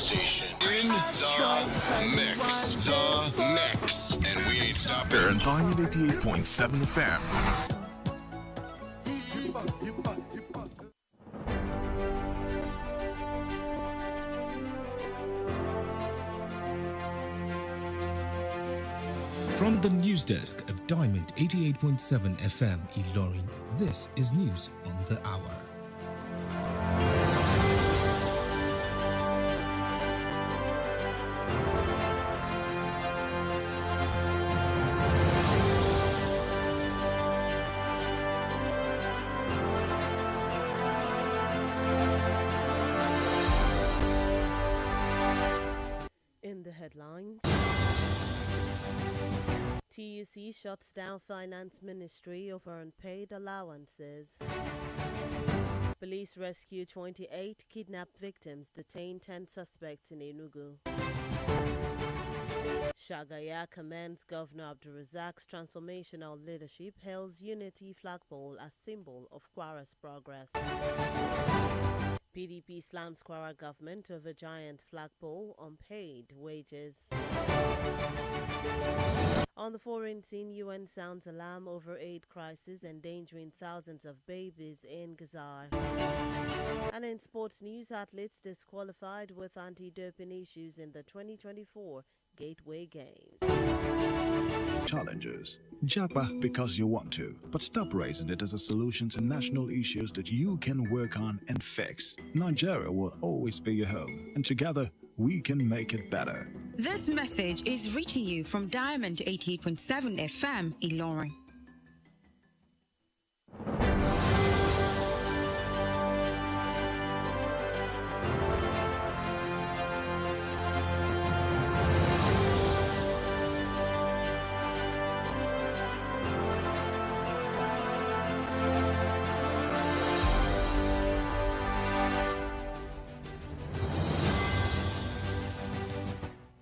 station in the mix. The mix. And we ain't stopping. On Diamond 88.7 FM. From the news desk of Diamond 88.7 FM Iroyin, this is news on the hour. In the headlines, TUC shuts down Finance Ministry over unpaid allowances. Police rescue 28 kidnapped victims, detain 10 suspects in Enugu. Shagaya commends Governor Abdulrazak's transformational leadership, hails Unity flagpole as symbol of Kwara's progress. PDP slams Kwara government over giant flagpole on paid wages. On the foreign scene, UN sounds alarm over aid crisis endangering thousands of babies in Gaza. And in sports news, athletes disqualified with anti-doping issues in the 2024 Gateway Games. Challenges. Japa because you want to, but stop raising it as a solution to national issues that you can work on and fix. Nigeria will always be your home, and together we can make it better. This message is reaching you from Diamond 88.7 FM Ilorin.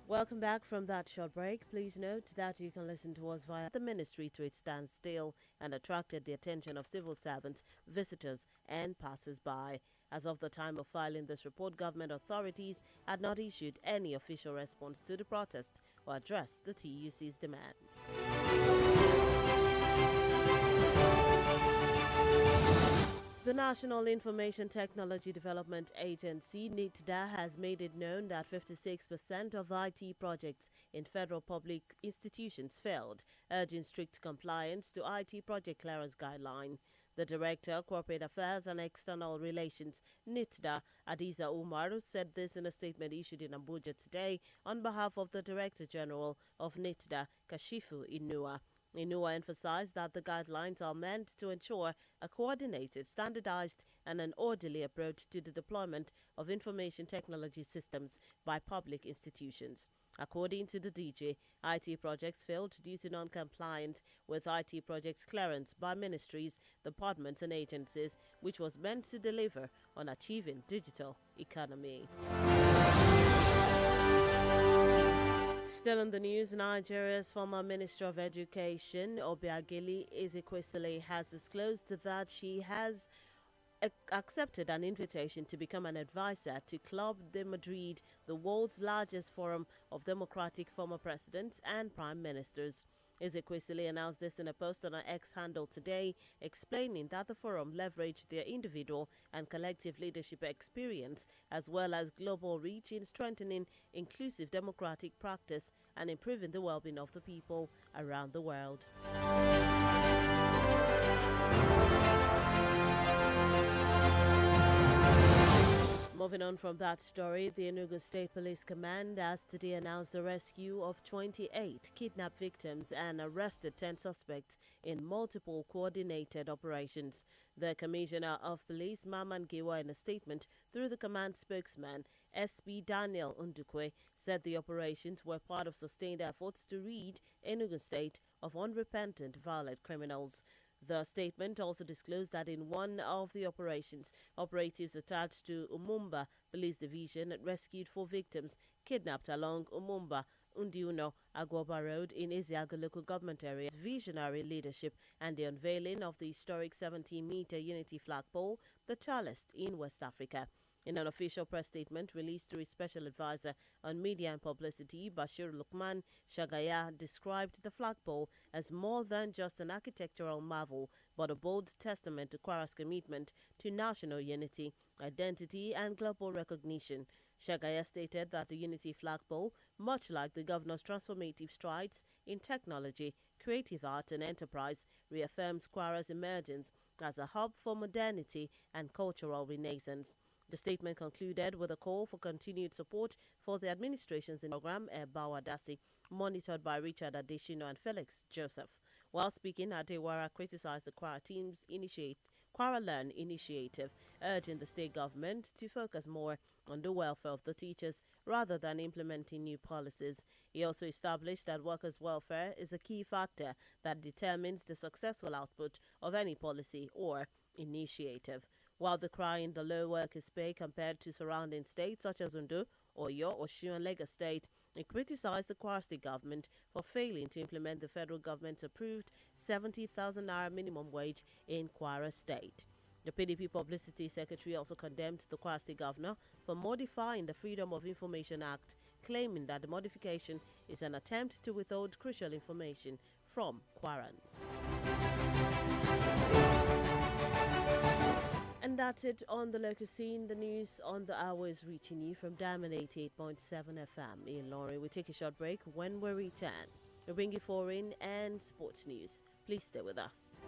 Welcome back from that short break. Please note that you can listen to us via the ministry to its standstill and attracted the attention of civil servants, visitors, and passers-by. As of the time of filing this report, government authorities had not issued any official response to the protest or addressed the TUC's demands. The National Information Technology Development Agency, NITDA, has made it known that 56% of IT projects in federal public institutions failed, urging strict compliance to IT project clearance guideline. The Director, Corporate Affairs and External Relations, NITDA, Adiza Umar, said this in a statement issued in Abuja today on behalf of the Director General of NITDA, Kashifu Inua. Inua emphasized that the guidelines are meant to ensure a coordinated, standardized, and an orderly approach to the deployment of information technology systems by public institutions. According to the DG, IT projects failed due to non-compliance with IT projects clearance by ministries, departments, and agencies, which was meant to deliver on achieving digital economy. Still in the news, Nigeria's former Minister of Education, Obiageli Ezekwesili, has disclosed that she has accepted an invitation to become an advisor to Club de Madrid, the world's largest forum of democratic former presidents and prime ministers. Ezekwesili announced this in a post on her X handle today, explaining that the forum leveraged their individual and collective leadership experience as well as global reach in strengthening inclusive democratic practice and improving the well-being of the people around the world. Moving on from that story, the Enugu State Police Command has today announced the rescue of 28 kidnapped victims and arrested 10 suspects in multiple coordinated operations. The Commissioner of Police, Maman Giwa, in a statement through the command spokesman, SP Daniel Undukwe, said the operations were part of sustained efforts to rid Enugu State of unrepentant violent criminals. The statement also disclosed that in one of the operations, operatives attached to Umumba Police Division rescued 4 victims kidnapped along Umumba Undiuno Agwoba Road in Isiaga local government area. Visionary leadership and the unveiling of the historic 17-meter unity flagpole, the tallest in West Africa. In an official press statement released through his special advisor on media and publicity, Bashir Lukman Shagaya described the flagpole as more than just an architectural marvel, but a bold testament to Kwara's commitment to national unity, identity, and global recognition. Shagaya stated that the Unity flagpole, much like the governor's transformative strides in technology, creative art, and enterprise, reaffirms Kwara's emergence as a hub for modernity and cultural renaissance. The statement concluded with a call for continued support for the administration's program, Bawadasi, monitored by Richard Adeshino and Felix Joseph. While speaking, Adewara criticized the Kwara team's Kwara Learn initiative, urging the state government to focus more on the welfare of the teachers rather than implementing new policies. He also established that workers' welfare is a key factor that determines the successful output of any policy or initiative. While decrying the low workers' pay compared to surrounding states such as Ondo, Oyo, Osun, and Lagos State, he criticized the Kwara State government for failing to implement the federal government's approved 70,000 naira minimum wage in Kwara State. The PDP Publicity Secretary also condemned the Kwara State governor for modifying the Freedom of Information Act, claiming that the modification is an attempt to withhold crucial information from Kwarans. And that's it on the local scene. The news on the hour is reaching you from Diamond 88.7 FM in Lorry. We take a short break. When we return, we'll bring you foreign and sports news. Please stay with us.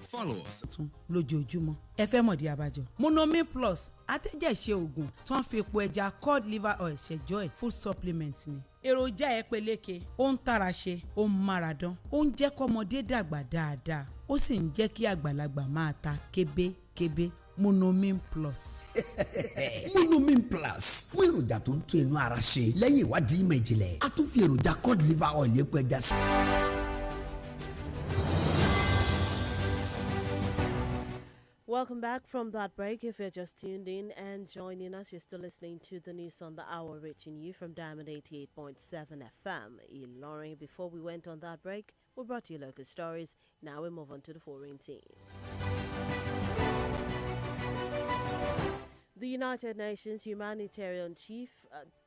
Follow us. Lójoojúmọ́ ẹ fẹ́ mọ̀dí abájọ. Monomin Plus atẹ́jẹ̀ṣe oògùn tó ń fi epo ẹja cod liver oil ṣẹjọ́ ẹ̀ full supplement ni. Èròjà ẹ peléke, ó ń tara ṣe, ó ń mára dán, ó ń jẹ́ kọ́mọdé dàgbà dáadáa, ó sì ń jẹ́ kí àgbàlagbà máa ta kébékébé. Monomin Plus. Monomin Plus fún èròjà tó ń tún inú ara ṣe lẹ́yìn ìwádìí ìmọ̀ ìjìnlẹ̀. A tún fi èròjà cod liver oil epo ẹja sí. Welcome back from that break. If you're just tuned in and joining us, you're still listening to the news on the hour, reaching you from Diamond 88.7 FM in Lorry. Before we went on that break, we brought you local stories. Now we move on to the foreign team. The United Nations humanitarian chief,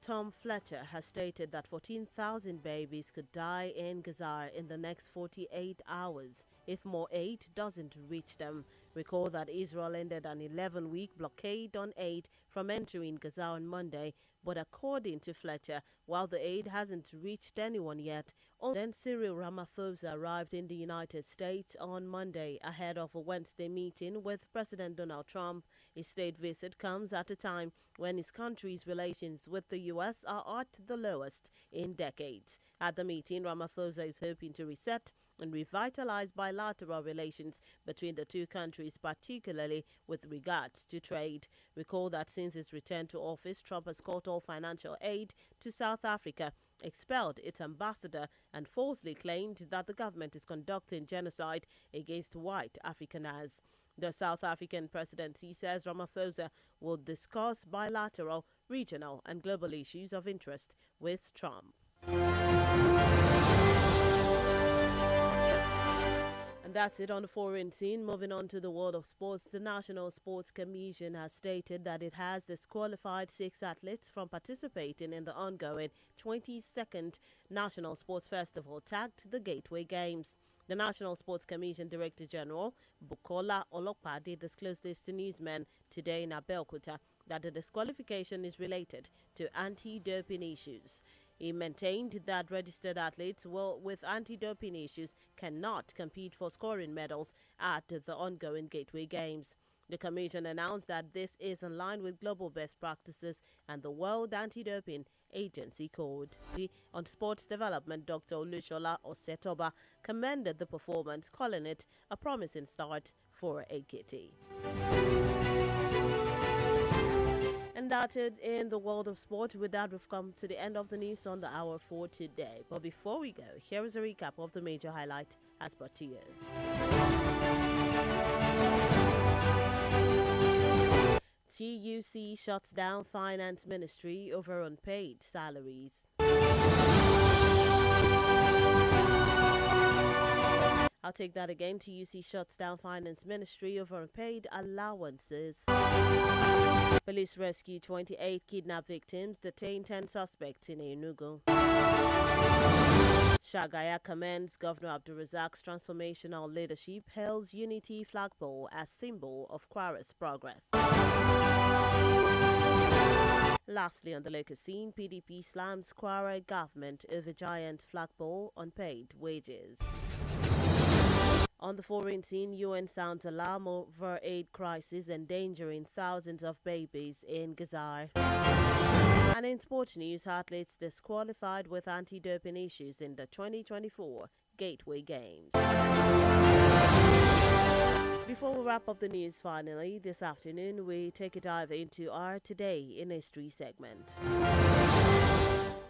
Tom Fletcher, has stated that 14,000 babies could die in Gaza in the next 48 hours if more aid doesn't reach them. Recall that Israel ended an 11-week blockade on aid from entering Gaza on Monday, but according to Fletcher, while the aid hasn't reached anyone yet, then Cyril Ramaphosa arrived in the United States on Monday ahead of a Wednesday meeting with President Donald Trump. His state visit comes at a time when his country's relations with the U.S. are at the lowest in decades. At the meeting, Ramaphosa is hoping to reset and revitalize bilateral relations between the two countries, particularly with regards to trade. Recall that since his return to office, Trump has cut all financial aid to South Africa, expelled its ambassador, and falsely claimed that the government is conducting genocide against white Afrikaners. The South African presidency says Ramaphosa will discuss bilateral, regional, and global issues of interest with Trump. And that's it on the foreign scene. Moving on to the world of sports, the National Sports Commission has stated that it has disqualified 6 athletes from participating in the ongoing 22nd National Sports Festival tagged the Gateway Games. The National Sports Commission Director General, Bukola Olopade, disclosed this to newsmen today in Abeokuta that the disqualification is related to anti-doping issues. He maintained that registered athletes with anti-doping issues cannot compete for scoring medals at the ongoing Gateway Games. The Commission announced that this is in line with global best practices and the World Anti-Doping Agency Code. On sports development, Dr. Olushola Osetoba commended the performance, calling it a promising start for AKT. And that's it in the world of sport. With that, we've come to the end of the news on the hour for today. But before we go, here is a recap of the major highlight as brought to you. TUC shuts down Finance Ministry over unpaid salaries. I'll take that again. TUC shuts down Finance Ministry over unpaid allowances. Police rescue 28 kidnapped victims, detain 10 suspects in Enugu. Shagaya commends Governor Abdulrazak's transformational leadership, hails Unity flagpole as symbol of Kwara's progress. Lastly, on the local scene, PDP slams Kwara government over giant flagpole on paid wages. On the foreign scene, UN sounds alarm over aid crisis endangering thousands of babies in Gaza. And in sports news, athletes disqualified with anti-doping issues in the 2024 Gateway Games. Before we wrap up the news finally, this afternoon we take a dive into our Today in History segment.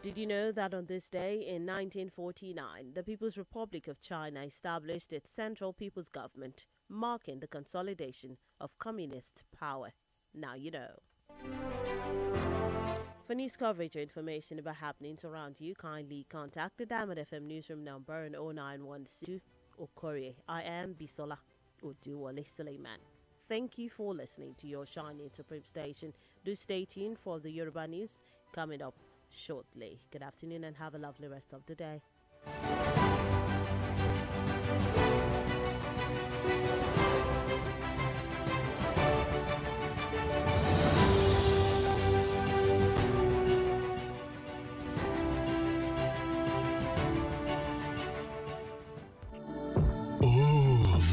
Did you know that on this day in 1949, the People's Republic of China established its Central People's Government, marking the consolidation of communist power? Now you know. For news coverage or information about happenings around you, kindly contact the Diamond FM newsroom number on 0912 Okorie. I am Bisola Oduwole Suleiman. Thank you for listening to your shining supreme station. Do stay tuned for the Yoruba news coming up shortly. Good afternoon and have a lovely rest of the day.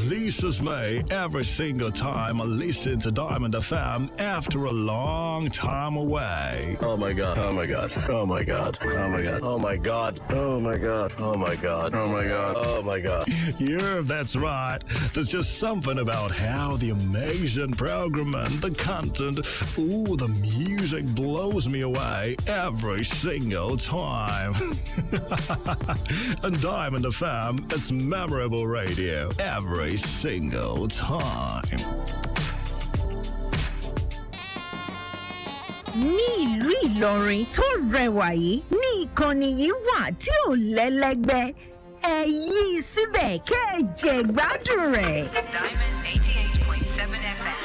This is me every single time I listen to Diamond FM after a long time away. Oh my god, oh my god, oh my god, oh my god, oh my god, oh my god, oh my god, oh my god, oh my god. Yeah, that's right. There's just something about how the amazing program and the content, the music blows me away every single time. And Diamond FM, it's memorable radio every single time. Ní ìlú Ìlọrin tó rẹwà yìí ní ìkànnì yìí wà tí ò lẹ́lẹ́gbẹ́. Ẹ yí síbẹ̀ kẹ́ ẹ jẹ gbádùn rẹ̀. Diamond 88.7 FM.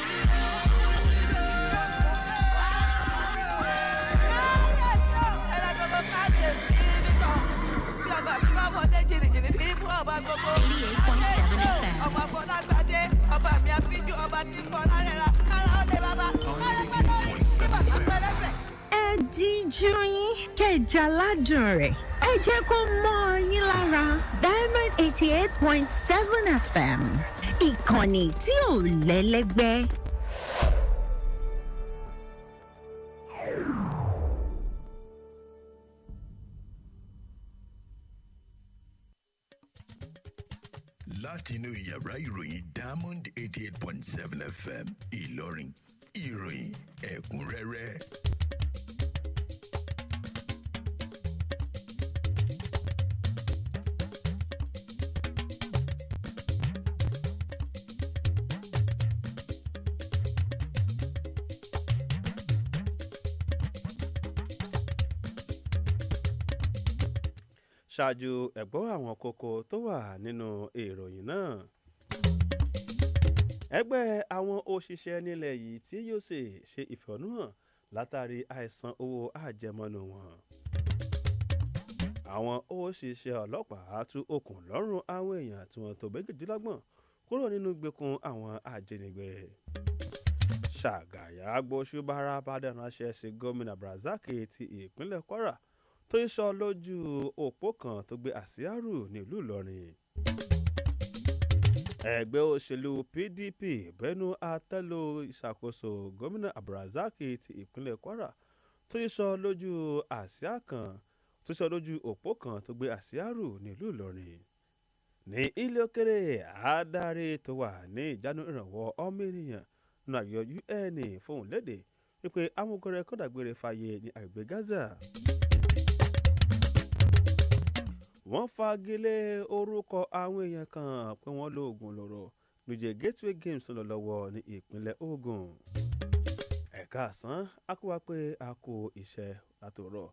Ẹ díjú yín kẹjà ládùn rẹ̀. Ẹ jẹ́ kó mọ́ yín lára. Diamond 88.7 FM. Ìkànnì tí ò lẹ́lẹ́gbẹ́. látinú yàrá ìròyìn Diamond 88.7 FM Ìlọrin ìròyìn ẹ̀kúnrẹ́rẹ́. ṣáájú ẹ̀gbọ́n àwọn kókó tó wà nínú ìròyìn náà. Ẹgbẹ́ àwọn òṣìṣẹ́ nílẹ̀ yìí tí yóò ṣe ìfẹ̀hónúhàn látàrí àìsan owó àjẹmọ́nú wọn. Àwọn òṣìṣẹ́ ọlọ́pàá tú okùn lọ́rùn àwọn èèyàn tí wọ́n tó méjìdínlọ́gbọ̀n kúrò nínú ìgbèkùn àwọn ajínigbé. Ṣàgàyà gbóṣùbára bàdàn ránṣẹ́ sí gómìnà Abdulrazak ti ìpínlẹ̀ Kwara tó ń sọ lójú òpó kan tó gbé àsíárù nílùú Ìlọrin. Ẹgbẹ́ òṣèlú PDP bẹnu àtẹ́lu ìṣàkóso gómìnà Abdulrazak ti ìpínlẹ̀ Kwara tó ń sọ lójú àsíá kan tó sọ lójú òpó kan tó gbé àsíárù nílùú Ìlọrin. Ní ilé òkèrè, adarí tó wà ní ìjánu ìrànwọ́ ọmọ ènìyàn nínú àjọ UN fóun léde wípé amúgọrẹ kọ́dàgbére fàyè ní àgbègbè Gaza. Wọ́n fagilé orúkọ àwọn èèyàn kan pé wọ́n lo oògùn olóró lóye Gateway Games lọ lọ́wọ́ ní ìpínlẹ̀ Ògùn. Ẹ̀ka àsán akúwá pé a kó iṣẹ́ látòrọ̀.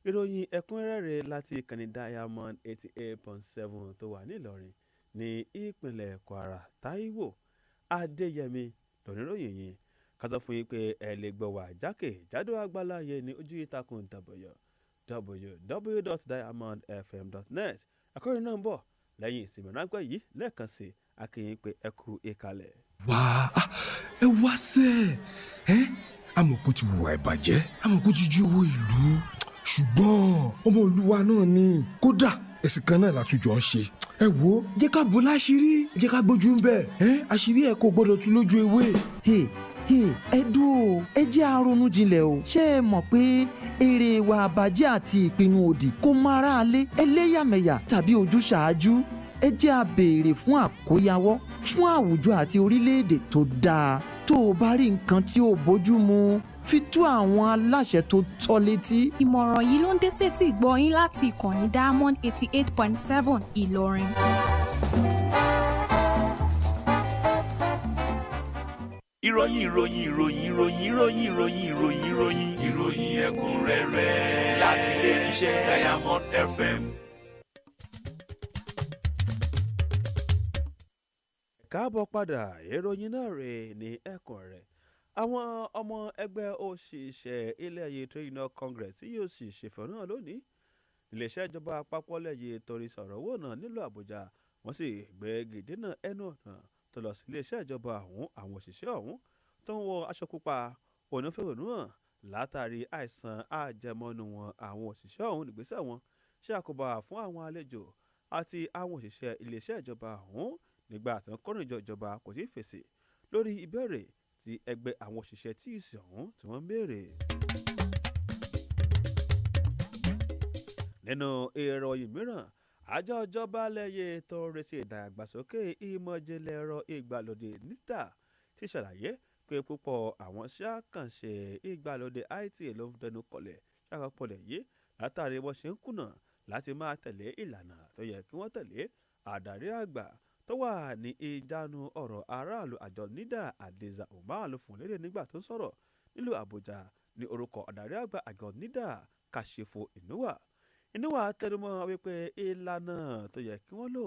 Ìròyìn ẹ̀kúnrẹ́rẹ́ láti ìkànnì Diamond 88.7 tó wà ní Ìlọrin ní ìpínlẹ̀ Kwara Taiwo Adeyemi lóníròyìn yìí ká sọ fún yín pé ẹ lè gbọ́ wá jákèjádò àgbáláyé ní ojú ìtàkùn www.diamondfm.net akọrin náà ń bọ̀ lẹ́yìn ìsinmi ráńpẹ́ yìí lẹ́ẹ̀kan sí akínyìn pé ẹ kú ìkàlẹ̀. wá ẹ wá sẹ́ ẹ́ amọ̀kú ti wùwà ìbàjẹ́ amọ̀kú ti jí owó ìlú ṣùgbọ́n ọmọ olúwa náà ni kódà ẹ̀sìn kan náà látújọ ń ṣe ẹ wo jẹ́ ká bò láṣìírí jẹ́ ká gbójú ń bẹ̀ àṣírí ẹ̀ kò gbọ́dọ̀ tú lójú ewé. ẹ dúró ẹ jẹ́ àrònú jinlẹ̀ o ṣé ẹ mọ̀ pé èrè ìwà àbàjẹ́ àti ìpinnu òdì kò máa rà á lé ẹlẹ́yàmẹ̀yà tàbí ojúṣàájú ẹ jẹ́ a béèrè fún àkóyawọ́ fún àwùjọ àti orílẹ̀-èdè tó dáa tó o bá rí nǹkan tí ò bójú mu fi tó àwọn aláṣẹ tó tọ́ létí. ìmọ̀ràn yìí ló ń dé tètè gbọ́ yín láti ìkànnì Diamond 88.7 Ìlọrin. ìròyìn ẹ̀kúnrẹ́rẹ́ láti ilé iṣẹ́ Diamond FM. káàbọ̀ padà ìròyìn náà rè ní ẹ̀kúnrẹ́rẹ́ àwọn ọmọ ẹgbẹ́ òṣìṣẹ́ ilé ayé trade union congress tí yóò sì ṣèfẹ̀hónú hàn lónìí iléeṣẹ́ ìjọba àpapọ̀ lẹ́yìn torí sọ̀rọ̀ owó náà nílùú àbújá wọ́n sì gbé gèdénà ẹnu ọ̀nà tó lọ sí iléeṣẹ́ ìjọba ọ̀hún àwọn òṣìṣẹ́ ọ̀hún tó ń wọ aṣọ pupa onífẹ̀hónú hàn látàrí àìsàn àjẹmọ́nú wọn àwọn òṣìṣẹ́ ọ̀hún nígbésẹ̀ wọn ṣe àkóbá fún àwọn àlejò àti àwọn òṣìṣẹ́ iléeṣẹ́ ìjọba ọ̀hún nígbà tí wọ́n kọ́rin ìjọba kò tí ì fèsì lórí ìbéèrè tí ẹgbẹ́ àwọn òṣìṣẹ́ tí ìsìn ọ̀hún tí wọ́n ń béèrè. nínú ìròyìn mìíràn àjọ ìjọba lẹ́yẹ tó ń retí ìdàgbàsókè ìmọ̀-ìjìnlẹ̀ ẹ̀rọ ìgbàlódé NISDA ti ṣàlàyé pé púpọ̀ àwọn iṣẹ́ àkànṣe ìgbàlódé IT ló ń dẹnu kọlẹ̀ ṣàkọpọ̀lẹ̀ yìí látàrí wọ́n ṣe ń kùnà láti máa tẹ̀lé ìlànà tó yẹ kí wọ́n tẹ̀lé àdarí àgbà tó wà ní ìjánu ọ̀rọ̀ aráàlú àjọ NISDA Adeza Umar ló fún lédè nígbà tó ń sọ̀rọ̀ nílùú Àbújá ní orúkọ àdarí àgbà àjọ NISDA Kashifo Inuwa tẹnumọ́ wípé ìlànà tó yẹ kí wọ́n lò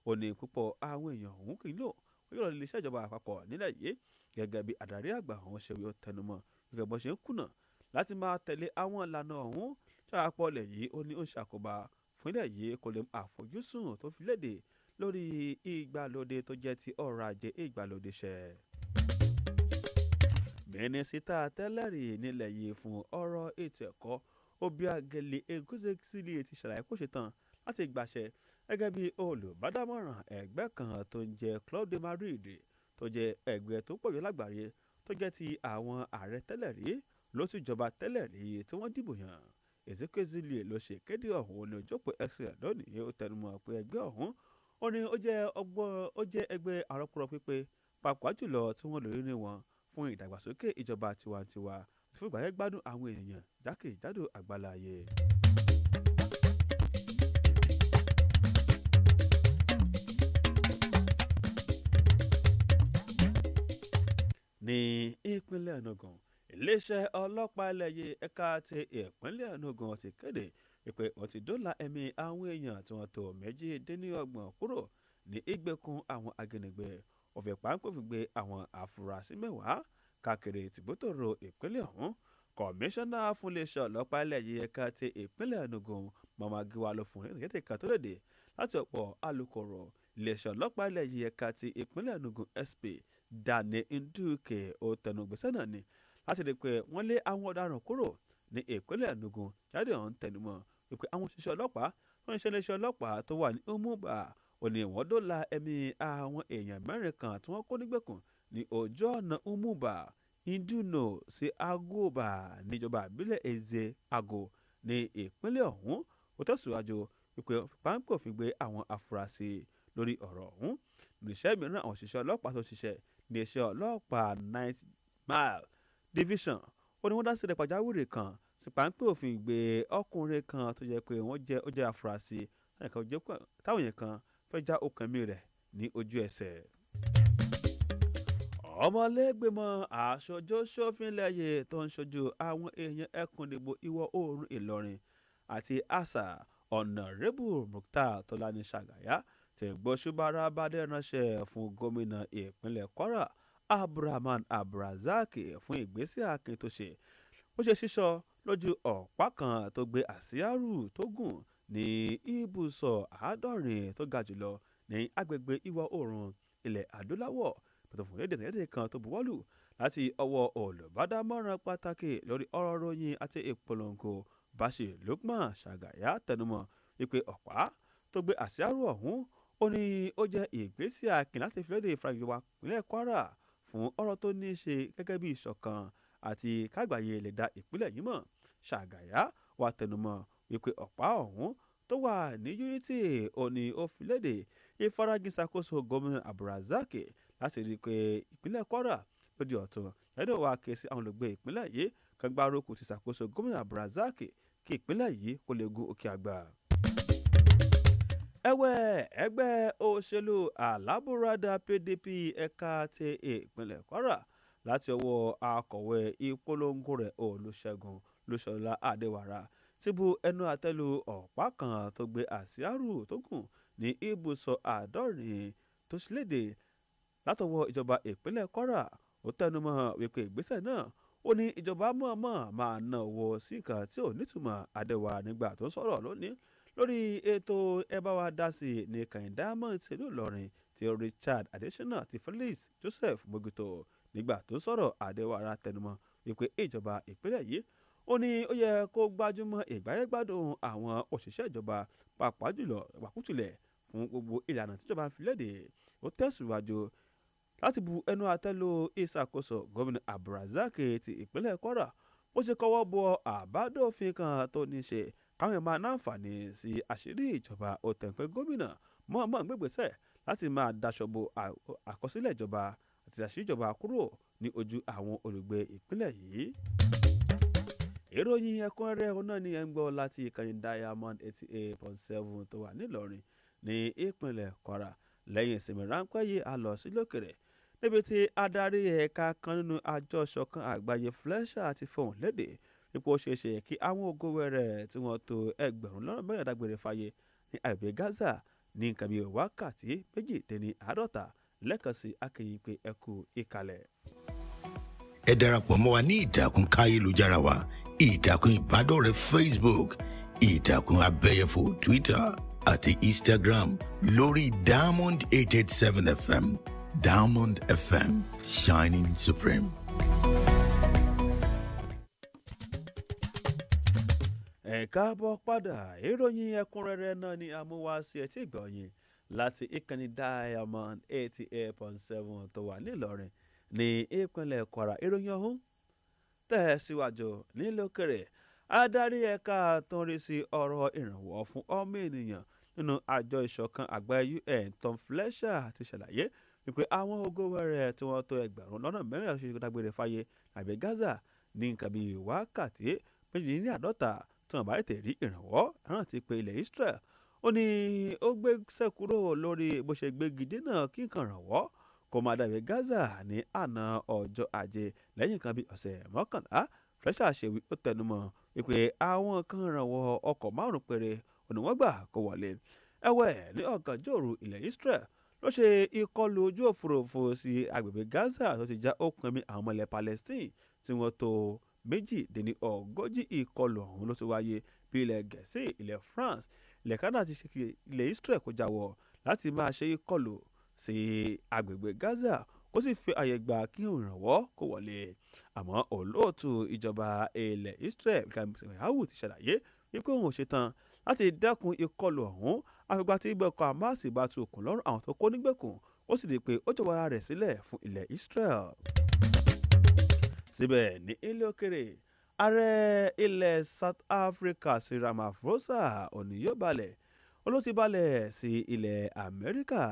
ó ní púpọ̀ àwọn èèyàn ọ̀hún kì í lò wọ́n yóò lọ iléeṣẹ́ ìjọba àpapọ̀ nílẹ̀ yìí gẹ́gẹ́ bí àdarí àgbà ọ̀hún ṣe wí ó tẹnumọ́ gẹ́gẹ́ bó ṣe ń kùnà láti máa tẹ̀lé àwọn ìlànà ọ̀hún ṣàpọ̀lẹ̀ yìí ó ní ó ń ṣàkóbá fún ilẹ̀ yìí kò lè àfojúsùn tó fi léde lórí ìgbàlódé tó jẹ́ ti ọrọ̀ ajé ìgbàlódé ṣẹ. mínísítà tẹ́lẹ̀rí nílẹ̀ yìí fún ọ̀rọ̀ ètò ẹ̀kọ́ Obiageli Eguzekili ti ṣàlàyé kó ṣe tán láti gbàṣẹ gẹ́gẹ́ bí olùbádámọ̀ràn ẹgbẹ́ kan tó ń jẹ́ Club de Madrid tó jẹ́ ẹgbẹ́ tó pọ̀jù lágbàáyé tó jẹ́ ti àwọn ààrẹ tẹ́lẹ̀ rí ló ti jọba tẹ́lẹ̀ rí tí wọ́n dìbò yàn. Ezekwesili ló ṣe kéde ọ̀hún ní ojópò x lónìí ó tẹnumọ́ pé ẹgbẹ́ ọ̀hún ó ní ó jẹ́ ẹgbẹ́ àrọ́pọ̀rọ̀ pípé pàápàá jùlọ tí wọ́n lórí ní wọn fún ìdàgbàsókè ìjọba tiwantiwa àti fún ìgbàyẹ̀ gbádùn àwọn èèyàn jákèjádò àgbáláyé. ní ìpínlẹ̀ Enugu iléeṣẹ́ ọlọ́pàá ẹlẹ́yẹ ẹ̀ka ti ìpínlẹ̀ Enugu ti kéde pé wọ́n ti dóòlà ẹ̀mí àwọn èèyàn tí wọ́n tó 28 kúrò ní ìgbèkùn àwọn ajínigbé òfin páńpẹ́ gbé àwọn afurasí 10 káàkiri tìbútòrò ìpínlẹ̀ ọ̀hún. Kọmíṣánná fún iléeṣẹ́ ọlọ́pàá ẹlẹ́yẹ ẹ̀ka ti ìpínlẹ̀ Enugu Mamagiwa ló fún ìrìnkẹ́tẹ̀ kan tó léde láti ọ̀pọ̀ alukoro iléeṣẹ́ ọlọ́pàá ẹlẹ́yẹ ẹ̀ka ti ìpínlẹ̀ Enugu SP Dane Nduke ó tẹnugbẹ́sẹ̀ náà ni láti rí i pé wọ́n lé àwọn ọ̀daràn kúrò ní ìpínlẹ̀ Enugu jáde ọ̀hún tẹnumọ́ wípé àwọn òṣìṣẹ́ ọlọ́pàá tó ń ṣe iléeṣẹ́ ọlọ́pàá tó wà ní Umuba ò ní wọ́n dóòlà ẹ̀mí àwọn èèyàn 4 kan tí wọ́n kó nígbèkùn ní ojú ọ̀nà Umuba Induno sí Agoba níjọba ìbílẹ̀ Eze Ago ní ìpínlẹ̀ ọ̀hún ó tẹ̀síwájú wípé páńpẹ́ òfin gbé àwọn afurasí lórí ọ̀rọ̀ ọ̀hún. níṣẹ́ mìíràn àwọn òṣìṣẹ́ ọlọ́pàá tó ṣiṣẹ́ ní iṣẹ́ ọlọ́pàá 9th Mile Division ó ní wọ́n dá sílẹ̀ pàjáwìrì kan sí páńpẹ́ òfin gbé ọkùnrin kan tó jẹ́ pé ó jẹ́ afurasí táwọn yẹn kan fẹ́ já okùn ẹ̀mí rẹ̀ ní ojú ẹsẹ̀. ọmọlẹ́gbẹ̀mọ aṣojú-ṣòfin lẹ́yẹ tó ń ṣojú àwọn èèyàn ẹkùn ìdìbò ìwọ̀ oòrùn Ìlọrin àti àṣà Ọ̀nàrẹ́bù Mukhtar Tọ́lání Ṣàgáyà tẹ̀gbọ́sùbára bàdé ránṣẹ́ fún gómìnà ìpínlẹ̀ Kwara Abdulrahman Abdulrazak fún ìgbésẹ̀ akin tó ṣe bó ṣe sísọ lójú ọ̀pá kan tó gbé àsíárù tó gùn ní ibùsọ̀ 70 tó ga jùlọ ní agbègbè ìwọ̀ oòrùn ilẹ̀ adúláwọ̀ pẹ̀tọ́ fún lédè kan tó buwọ́lù láti ọwọ́ olùbádámọ̀ràn pàtàkì lórí ọ̀rọ̀ ròyìn àti ìpolongo Bashir Lukman Shagaya tẹnumọ́ wípé ọ̀pá tó gbé àsíárù ọ̀hún ó ní ó jẹ́ ìgbésẹ̀ akin láti fi lédè ìfarajọba ìpínlẹ̀ Kwara fún ọ̀rọ̀ tó ní í ṣe gẹ́gẹ́ bí ìṣọ̀kan àti kágbàáyé lè dá ìpínlẹ̀ yìí mọ̀. Ṣàgàyà wà tẹnumọ́ wípé ọ̀pá ọ̀hún tó wà ní Unity ó ní ó fi léde ìfarajìn ṣàkóso gómìnà Abdulrazak láti rí i pé ìpínlẹ̀ Kwara ló di ọ̀tun lẹ́dọ̀ wa ké sí àwọn olùgbé ìpínlẹ̀ yìí kan gbárùkù ti ṣàkóso gómìnà Abdulrazak kí ìpínlẹ̀ yìí kó lè gun òkè àgbà. Ẹ̀wẹ̀ ẹgbẹ́ òṣèlú alábùradà PDP ẹ̀ka ti ìpínlẹ̀ Kwara láti ọwọ́ akọ̀wé ìpolongo rẹ̀ Olúṣẹ́gun Lúṣọlá Adéwàrà ti bu ẹnu àtẹ́lu ọ̀pá kan tó gbé àsíárù tó gùn ní ibùsọ̀ 70 tó ṣílédè látọwọ́ ìjọba ìpínlẹ̀ Kwara. Ó tẹnumọ́ wípé ìgbésẹ̀ náà ó ní ìjọba mọ̀ọ́mọ̀ máa ná owó sí nǹkan tí ò nítumọ̀. Adéwàrà nígbà tó ń sọ̀rọ̀ lónìí lórí ètò ẹ bá wa dá sí ní kàìndá mọ́ ìṣèlú Ìlọrin tí Richard Adesina ti Felix Joseph Moguto nígbà tó sọ̀rọ̀. Adéwàrà tẹnumọ́ wípé ìjọba ìpínlẹ̀ yìí ó ní ó yẹ kó gbájúmọ́ ìgbáyégbádùn àwọn òṣìṣẹ́ ìjọba pàápàá jùlọ wàkútùlẹ̀ fún gbogbo ìlànà tíjọba fi léde. Ó tẹ̀síwájú láti bu ẹnu àtẹ́lu ìṣàkóso gómìnà Abdulrazak ti ìpínlẹ̀ Kwara ó ṣe kọ́wọ́ bọ àbádòfin kan tó ní ṣe káwọn máa náǹfààní sí àṣírí ìjọba. Ó tẹ̀pẹ́ gómìnà mọ̀ọ́mọ̀ gbégbèsẹ̀ láti máa daṣọ bo àkọsílẹ̀ ìjọba àti àṣírí ìjọba kúrò ní ojú àwọn olùgbé ìpínlẹ̀ yìí. Ìròyìn ẹ̀kúnrẹ́rẹ́ ọ̀nà ni ẹ̀ ń gbọ́ láti ìkànnì Diamond 88.7 tó wà nílọrin ní ìpínlẹ̀ Kwara. Lẹ́yìn ìsinmi ráńpẹ́ yìí a lọ sí lókèrè níbi tí adarí ẹ̀ka kan nínú àjọ ìṣọ̀kan àgbáyé Fletcher ti fohùn lédè ipò ṣeéṣe kí àwọn ògo wẹrẹ tí wọ́n tó 1,000 dágbére fáyé ní àgbè Gaza ní nǹkan bíi wákàtí 48 lẹ́ẹ̀kan sí akẹ́yìn pé ẹ kú ìkàlẹ̀. Ẹ darapọ̀ mọ́ wa ní ìtàkùn káyélujára wa ìtàkùn ìbádọ́rẹ̀ẹ́ Facebook ìtàkùn abẹ́yẹfò Twitter àti Instagram lórí Diamond 887 FM. Diamond FM, shining supreme. Ẹ káàbọ̀ padà ìròyìn ẹ̀kúnrẹ́rẹ́ náà ni amúwáṣí ẹtí ìgbọ̀nyìn láti ìkànnì Diamond 88.7 tó wà nílọrin ní ìpínlẹ̀ Kwara. Ìròyìn ọ̀hún tẹ̀síwájú nílòkèrè. Adarí ẹ̀ka tó ń rí sí ọ̀rọ̀ ìrànwọ́ fún ọmọ ènìyàn nínú àjọ ìṣọ̀kan àgbáyé UN Tom Fletcher ti ṣàlàyé wípé àwọn ògo wẹrẹ tí wọ́n tó 1,000 ṣe dágbére fáyé àgbẹ̀ Gaza ní nǹkan bíi wákàtí 48 tí wọ́n bá tètè rí ìrànwọ́ rántí pé ilẹ̀ Israel ó ní ó gbéṣẹ́ kúrò lórí bó ṣe gbégi dínà kí nǹkan rànwọ́ kó máa dàbí Gaza ní àná ọjọ́ Ajé lẹ́yìn kan bíi ọ̀sẹ̀ 11. Fletcher ṣe wí ó tẹnumọ́ wípé àwọn kan rànwọ́ ọkọ̀ 5 péré òní wọ́n gbà kó wọlé. Ẹ̀wẹ̀ ní ọ̀gànjọ́ òru ilẹ̀ Israel ló ṣe ìkọlù ojú òfurufú sí agbègbè Gaza tó ti já okùn ẹ̀mí àwọn ọmọ ilẹ̀ Palestine tí wọ́n tó 42 ìkọlù ọ̀hún ló ti wáyé bí ilẹ̀ Gẹ̀ẹ́sì, ilẹ̀ France, ilẹ̀ Canada ti ṣe kí ilẹ̀ Israel kó jáwọ́ láti máa ṣe ìkọlù sí agbègbè Gaza ó sì fi àyè gbà kí ìrànwọ́ kó wọlé. Àmọ́ olóòtú ìjọba ilẹ̀ Israel Emmanuel ti ṣàlàyé wípé òun ò ṣetán láti dẹ́kun ìkọlù ọ̀hún àfìgbà tí ìgbẹ́kọ̀ Hamas bá tu òkun lọ́rùn àwọn tó kó nígbèkùn ó sì di pé ó jọ̀wọ́ ara rẹ̀ sílẹ̀ fún ilẹ̀ Israel. Síbẹ̀ ní ilé òkèrè ààrẹ ilẹ̀ South Africa Cyril Ramaphosa òní yóò balẹ̀ olóòtú balẹ̀ sí ilẹ̀ Amẹ́ríkà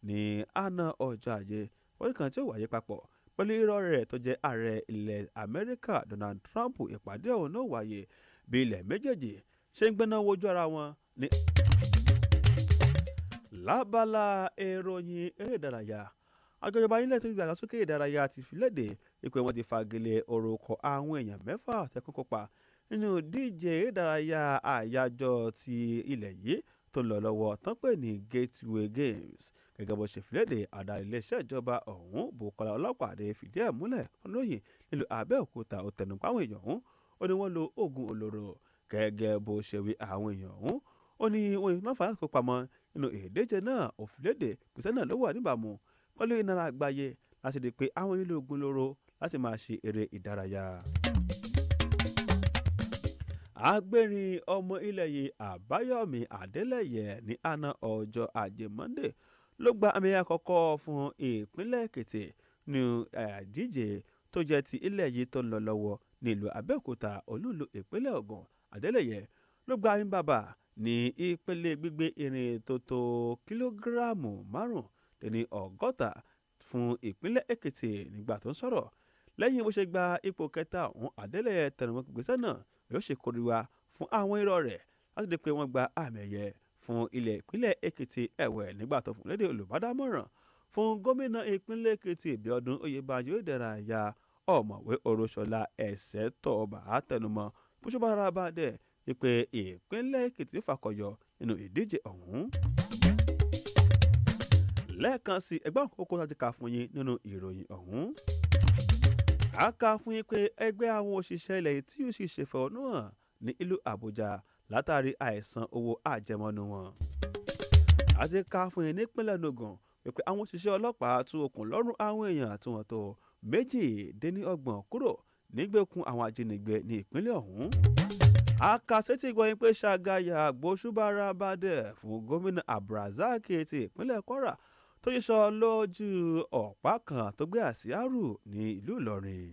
ní àná ọjọ́ Ajé wọ́n kan tí ó wáyé papọ̀ pẹ̀lú irọ́ rẹ̀ tó jẹ́ ààrẹ ilẹ̀ Amẹ́ríkà Donald Trump. Ìpàdé ọ̀hún náà wáyé bí ilẹ̀ méjèèjì ṣe ń gbéná wojú ara wọn ní. Lábala ìròyìn eré ìdárayá àjọyọ̀bá ilé tó ń gbàgbà sókè ìdárayá ti fi léde wípé wọ́n ti fagilé orúkọ àwọn èèyàn 6 tẹ́kún kópa nínú díje ìdárayá àyájọ́ ti ilẹ̀ yìí tó ń lọ lọ́wọ́ tán pè ní Gateway Games gẹ́gẹ́ bó ṣe fìlédè adarí iléeṣẹ́ ìjọba ọ̀hún Bùkọ́lá Ọlọ́pàdé fìdí ẹ̀ múlẹ̀ olóyè nílùú Abẹ́òkúta ó tẹnumọ́ àwọn èèyàn ọ̀hún ó ní wọ́n lo oògùn olóró gẹ́gẹ́ bó ṣe wí àwọn èèyàn ọ̀hún ó ní wọn ì náà fàá kó pamọ́ nínú ìdíje náà òfìlédè pèsè náà ló wà níbàámu pẹ̀lú ìnara àgbáyé láti di pé àwọn ilé ogun lóró láti máa ṣe eré ìdárayá. Agbérin ọmọ ilẹ̀ yìí Àbáyọ̀mí Adélẹ́yẹ ní àná ọjọ́ Ajé Monday ló gba àmì àkọ́kọ́ fún ìpínlẹ̀ Èkìtì ní ìdíje tó jẹ́ ti ilẹ̀ yìí tó ń lọ lọ́wọ́ nílùú Abẹ́òkúta olúùlú ìpínlẹ̀ Ògùn. Adélẹ́yẹ ló gba àmì bàbà ní ìpele gbígbé irin tó tó kìlógíráàmù 560 fún ìpínlẹ̀ Èkìtì nígbà tó ń sọ̀rọ̀ lẹ́yìn bó ṣe gba ipò kẹta ọ̀hún. Adélẹ́yẹ tẹnumọ́ gbèsè náà yóò ṣe kóríwá fún àwọn irọ́ rẹ̀ láti di pé wọ́n gba àmì ẹ̀yẹ fún ilẹ̀ ìpínlẹ̀ Èkìtì ẹ̀wẹ̀ nígbà tó fún lédè olùbádámọ̀ràn fún gómìnà ìpínlẹ̀ Èkìtì Bíọ́dún Oyèbánjí ìdárayá ọ̀mọ̀wé Oróṣọlá Ẹ̀sẹ̀tọ́ba àtẹnumọ́ bó ṣe bá rárá bá dẹ̀ wípé ìpínlẹ̀ Èkìtì fàkọyọ nínú ìdíje ọ̀hún. Lẹ́ẹ̀kan sí ẹgbẹ́ àkókò láti kà fún yín nínú ìròyìn ọ̀hún. A kà fún yín pé ẹgbẹ́ àwọn òṣìṣẹ́ ilẹ̀ tí ó sì ṣèfẹ̀hónú hàn ní ìlú Àbújá látàrí àìsan owó àjẹmọ́nú wọn. A ti kà fún yín nípínlẹ̀ Ògùn wípé àwọn òṣìṣẹ́ ọlọ́pàá tú okùn lọ́rùn àwọn èèyàn àti wọn tó 28 kúrò nígbèkùn àwọn ajínigbé ní ìpínlẹ̀ ọ̀hún. A kà sétí gbọ́yìn pé Ṣàgáyà gbóṣùbára bá dẹ̀ fún gómìnà Abdulrasaq ti ìpínlẹ̀ Kwara tó yí sọ lójú ọ̀pá kan tó gbé àsíárù ní ìlú Ìlọrin.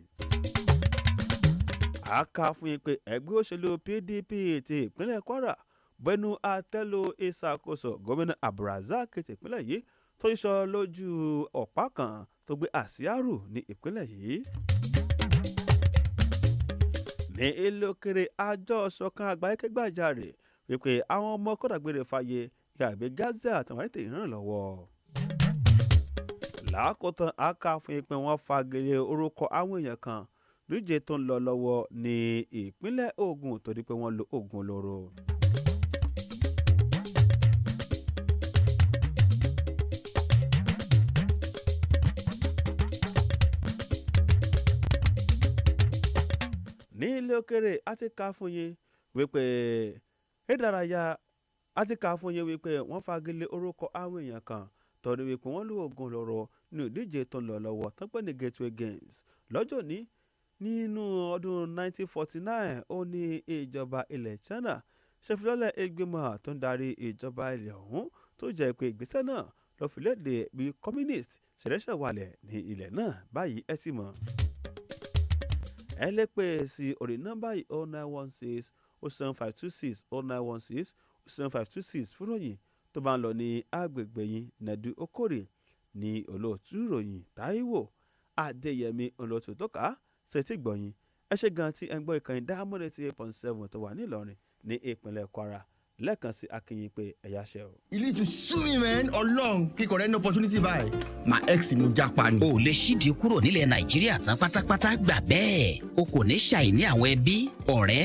A kà fún yín pé ẹgbẹ́ òṣèlú PDP ti ìpínlẹ̀ Kwara bẹnu àtẹ́lu ìṣàkóso gómìnà Abdulrasaq ti ìpínlẹ̀ yìí tó yí sọ lójú ọ̀pá kan tó gbé àsíárù ní ìpínlẹ̀ yìí. Ní ilé òkèrè àjọ ìṣọ̀kan àgbáyé kẹ́gbàjarè wípé àwọn ọmọ kọ́dàgbére fàyè yàgbé Gaza àtàwọn ètò ìrànlọ́wọ́. Lákòótán a kà fún yín pé wọ́n fagilé orúkọ àwọn èèyàn kan díje tó ń lọ lọ́wọ́ ní ìpínlẹ̀ Ògùn torí pé wọ́n lo oògùn olóró. Ní ilé òkèrè a ti kà fún yín wípé ìdárayá a ti kà fún yín wípé wọ́n fagilé orúkọ àwọn èèyàn kan torí wípé wọ́n lo oògùn olóró ní ìdíje tó ń lọ lọ́wọ́ tó ń pè ní Gateway Games lọ́jọ́ nínú ọdún 1949 ó ní ìjọba ilẹ̀ China ṣèfilọ́lẹ̀ ìgbìmọ̀ tó ń darí ìjọba ilẹ̀ ọ̀hún tó jẹ́ pé ìgbésẹ̀ náà ló fi léde bí communist ṣẹ̀rẹ́ṣẹ̀ wálẹ̀ ní ilẹ̀ náà báyìí ẹ sì mọ̀. Ẹ lè pè sí orí nọ́mbà yìí 0916 07526 0916 07526 fún ròyìn tó bá ń lọ ní agbègbè yín Nẹ̀dú Okòrè ní olóòtú ìròyìn Taiwo Adeyemi olóòtú tó kà á ṣètì gbọ̀yìn ẹ ṣe gan tí ẹ ń gbọ́ ìkànnì Diamond 88.7 tó wà ní Ìlọrin ní ìpínlẹ̀ Kwara lẹ́ẹ̀kan sí akínyìn pé ẹ̀yà ṣe o. You need to sue me man ọlọ́run kíkọ̀ rẹ̀ ní opportunity báyìí my ex ni mo jápa ni. o lè ṣídìí kúrò nílẹ̀ Nàìjíríà tán pátápátá gbà bẹ́ẹ̀ o kò ní ṣàìní àwọn ẹbí ọ̀rẹ́